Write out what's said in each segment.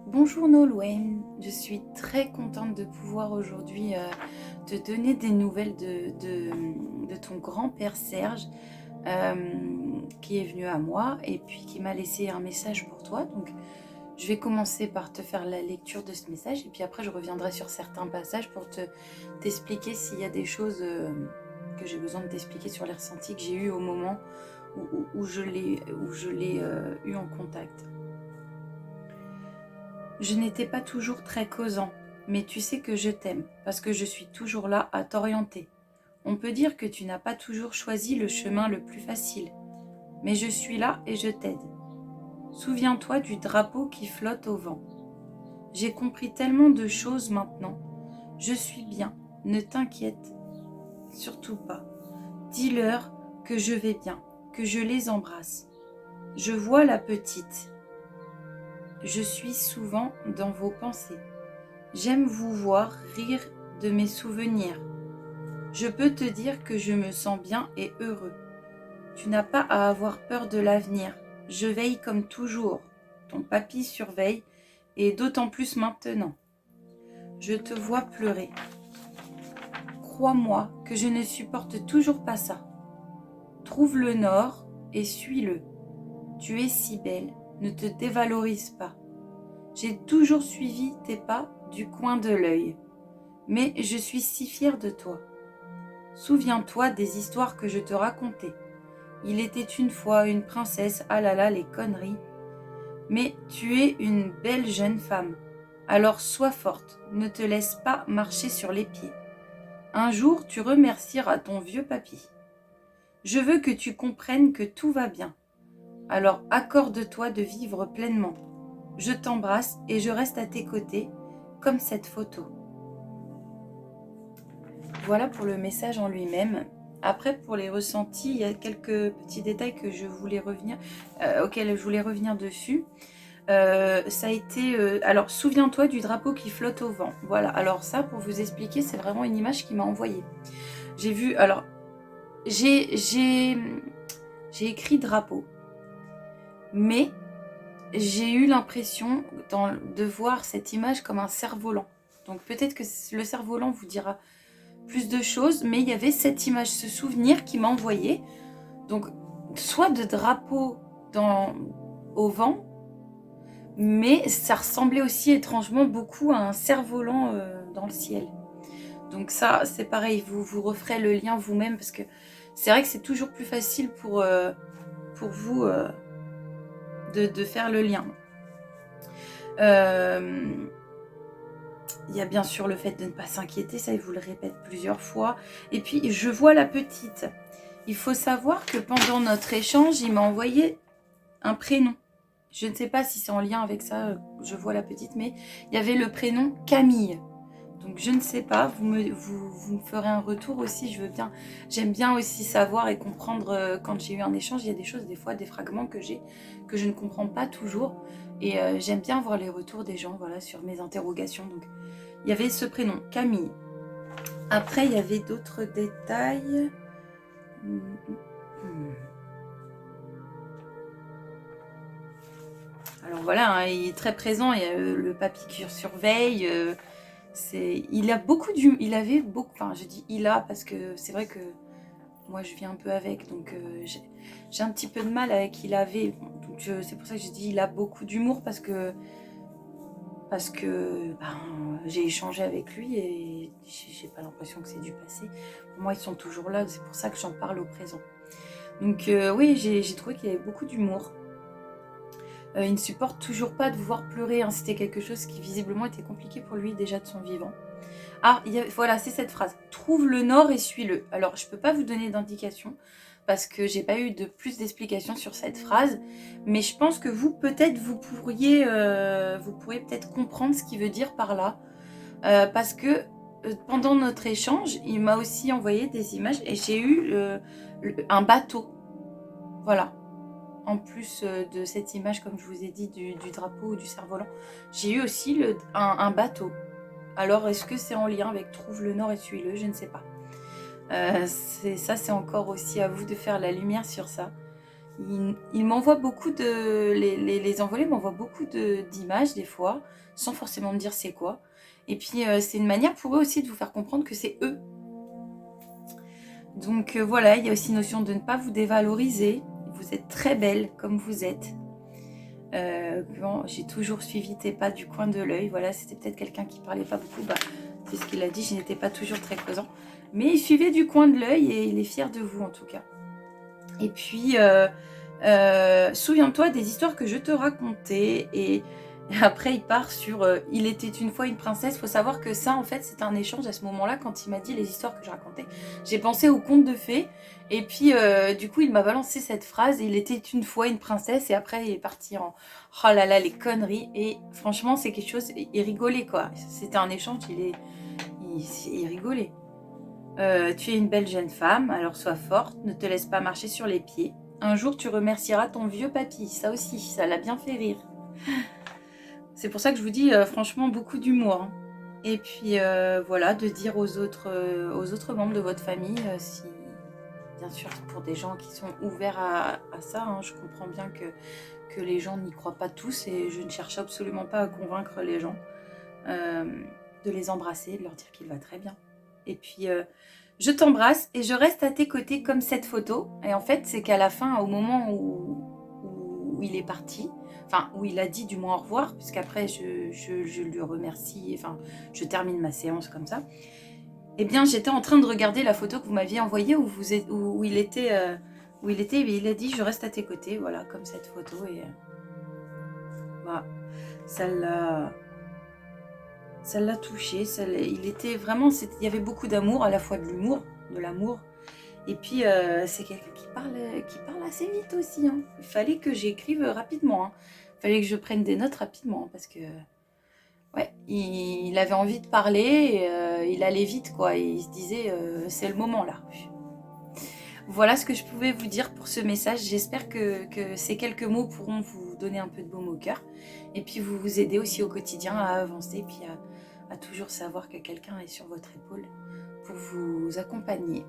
Bonjour Nolwenn, je suis très contente de pouvoir aujourd'hui te donner des nouvelles de ton grand-père Serge qui est venu à moi et puis qui m'a laissé un message pour toi. Donc je vais commencer par te faire la lecture de ce message et puis après je reviendrai sur certains passages pour t'expliquer s'il y a des choses que j'ai besoin de t'expliquer sur les ressentis que j'ai eus au moment où je l'ai eu en contact. Je n'étais pas toujours très causant, mais tu sais que je t'aime, parce que je suis toujours là à t'orienter. On peut dire que tu n'as pas toujours choisi le chemin le plus facile, mais je suis là et je t'aide. Souviens-toi du drapeau qui flotte au vent. J'ai compris tellement de choses maintenant. Je suis bien, ne t'inquiète surtout pas. Dis-leur que je vais bien, que je les embrasse. Je vois la petite. Je suis souvent dans vos pensées. J'aime vous voir rire de mes souvenirs. Je peux te dire que je me sens bien et heureux. Tu n'as pas à avoir peur de l'avenir. Je veille comme toujours. Ton papy surveille, et d'autant plus maintenant. Je te vois pleurer. Crois-moi que je ne supporte toujours pas ça. Trouve le nord et suis-le. Tu es si belle, ne te dévalorise pas. J'ai toujours suivi tes pas du coin de l'œil. Mais je suis si fière de toi. Souviens-toi des histoires que je te racontais. Il était une fois une princesse, ah là là, les conneries. Mais tu es une belle jeune femme. Alors sois forte, ne te laisse pas marcher sur les pieds. Un jour, tu remercieras ton vieux papy. Je veux que tu comprennes que tout va bien. Alors accorde-toi de vivre pleinement. Je t'embrasse et je reste à tes côtés, comme cette photo. Voilà pour le message en lui-même. Après, pour les ressentis, il y a quelques petits détails que je voulais revenir, auxquels je voulais revenir dessus. Ça a été... alors, souviens-toi du drapeau qui flotte au vent. Voilà, alors ça, pour vous expliquer, c'est vraiment une image qu'il m'a envoyée. J'ai vu... Alors, j'ai écrit drapeau. Mais j'ai eu l'impression de voir cette image comme un cerf-volant. Donc peut-être que le cerf-volant vous dira plus de choses, mais il y avait cette image, ce souvenir qui m'a envoyé. Donc, soit de drapeau au vent, mais ça ressemblait aussi étrangement beaucoup à un cerf-volant dans le ciel. Donc ça, c'est pareil, vous referez le lien vous-même, parce que c'est vrai que c'est toujours plus facile pour vous de faire le lien. Il y a bien sûr le fait de ne pas s'inquiéter, ça, il vous le répète plusieurs fois. Et puis, je vois la petite. Il faut savoir que pendant notre échange, il m'a envoyé un prénom. Je ne sais pas si c'est en lien avec ça, je vois la petite, mais il y avait le prénom Camille. Donc, je ne sais pas, vous me ferez un retour aussi, je veux bien. J'aime bien aussi savoir et comprendre quand j'ai eu un échange. Il y a des choses, des fois, des fragments que j'ai, que je ne comprends pas toujours. Et j'aime bien voir les retours des gens, voilà, sur mes interrogations. Donc, il y avait ce prénom, Camille. Après, il y avait d'autres détails. Alors voilà, hein, il est très présent. Il y a le papy qui surveille. Il a beaucoup il avait beaucoup. Enfin, je dis il a parce que c'est vrai que moi je vis un peu avec, donc j'ai un petit peu de mal avec il avait. Donc c'est pour ça que je dis il a beaucoup d'humour parce que j'ai échangé avec lui et j'ai pas l'impression que c'est du passé. Pour moi, ils sont toujours là, c'est pour ça que j'en parle au présent. Donc oui, j'ai trouvé qu'il y avait beaucoup d'humour. Il ne supporte toujours pas de vous voir pleurer, hein. C'était quelque chose qui visiblement était compliqué pour lui déjà de son vivant. Ah, voilà, c'est cette phrase. Trouve le nord et suis-le. Alors, je ne peux pas vous donner d'indication parce que j'ai pas eu de plus d'explications sur cette phrase, mais je pense que vous, peut-être, vous pourriez peut-être comprendre ce qu'il veut dire par là, parce que pendant notre échange, il m'a aussi envoyé des images et j'ai eu un bateau. Voilà. En plus de cette image, comme je vous ai dit, du drapeau ou du cerf-volant, j'ai eu aussi un bateau. Alors, est-ce que c'est en lien avec Trouve le Nord et suis-le? Je ne sais pas. C'est encore aussi à vous de faire la lumière sur ça. il m'envoie beaucoup de... Les envolées m'envoient beaucoup d'images des fois, sans forcément me dire c'est quoi. Et puis c'est une manière pour eux aussi de vous faire comprendre que c'est eux. Donc voilà, il y a aussi notion de ne pas vous dévaloriser. Vous êtes très belle comme vous êtes. Bon, j'ai toujours suivi tes pas du coin de l'œil. Voilà, c'était peut-être quelqu'un qui parlait pas beaucoup. Bah, c'est ce qu'il a dit, je n'étais pas toujours très causant. Mais il suivait du coin de l'œil et il est fier de vous en tout cas. Et puis, souviens-toi des histoires que je te racontais. Et après, il part sur il était une fois une princesse. Il faut savoir que ça, en fait, c'est un échange à ce moment-là. Quand il m'a dit les histoires que je racontais, j'ai pensé aux contes de fées. Et puis, du coup, il m'a balancé cette phrase. Il était une fois une princesse. Et après, il est parti en oh là là, les conneries. Et franchement, c'est quelque chose. Il rigolait, quoi. C'était un échange. Il rigolait. Tu es une belle jeune femme, alors sois forte, ne te laisse pas marcher sur les pieds. Un jour, tu remercieras ton vieux papy. Ça aussi, ça l'a bien fait rire. C'est pour ça que je vous dis, franchement, beaucoup d'humour. Hein. Et puis, voilà, de dire aux autres membres de votre famille, si, bien sûr, pour des gens qui sont ouverts à ça, hein, je comprends bien que les gens n'y croient pas tous et je ne cherche absolument pas à convaincre les gens de les embrasser, de leur dire qu'il va très bien. Et puis, je t'embrasse et je reste à tes côtés comme cette photo. Et en fait, c'est qu'à la fin, au moment où il est parti, enfin, où il a dit du moins au revoir, puisqu'après, je lui remercie, enfin, je termine ma séance comme ça. Eh bien, j'étais en train de regarder la photo que vous m'aviez envoyée où il était, et il a dit « Je reste à tes côtés », voilà, comme cette photo. Et voilà, ça l'a touché. Il était vraiment, il y avait beaucoup d'amour, à la fois de l'humour, de l'amour. Et puis, c'est quelqu'un qui parle assez vite aussi. Hein. Il fallait que j'écrive rapidement. Hein. Il fallait que je prenne des notes rapidement parce que, ouais, il avait envie de parler. Et, il allait vite, quoi. Et il se disait, c'est le moment là. Voilà ce que je pouvais vous dire pour ce message. J'espère que ces quelques mots pourront vous donner un peu de baume au cœur. Et puis, vous aider aussi au quotidien à avancer. Puis, à toujours savoir que quelqu'un est sur votre épaule pour vous accompagner.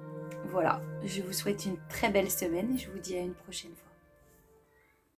Voilà, je vous souhaite une très belle semaine et je vous dis à une prochaine fois.